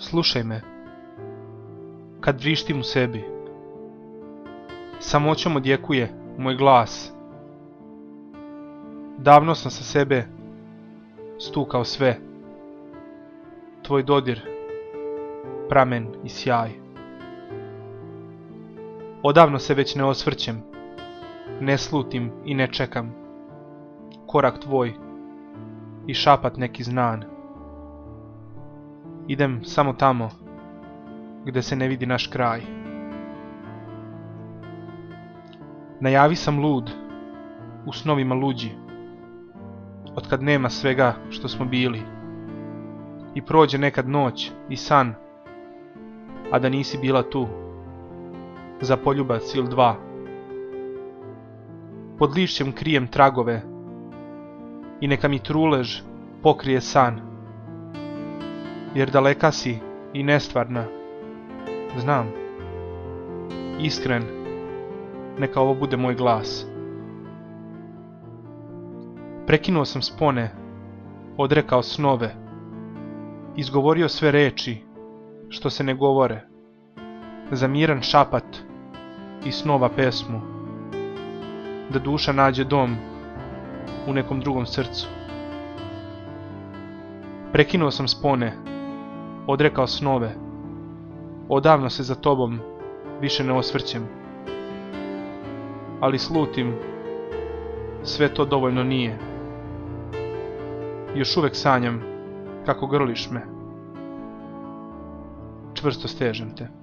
Slušaj me, kad vrištim u sebi, samoćom odjekuje moj glas. Davno sam sa sebe stukao sve, tvoj dodir, pramen i sjaj. Odavno se već ne osvrćem, ne slutim i ne čekam korak tvoj i šapat neki znan. Idem samo tamo gde se ne vidi naš kraj. Najavi sam lud, u snovima luđi, otkad nema svega što smo bili. I prođe nekad noć i san, a da nisi bila tu, za poljubac ili dva. Pod lišćem krijem tragove i neka mi trulež pokrije san. Jer daleka si i nestvarna, znam, iskren, neka ovo bude moj glas. Prekinuo sam spone, odrekao snove, izgovorio sve reči što se ne govore, za miran šapat i snova pesmu, da duša nađe dom u nekom drugom srcu. Prekinuo sam spone, odrekao snove, odavno se za tobom više ne osvrćem, ali slutim, sve to dovoljno nije. Još uvek sanjam kako grliš me, čvrsto stežem te.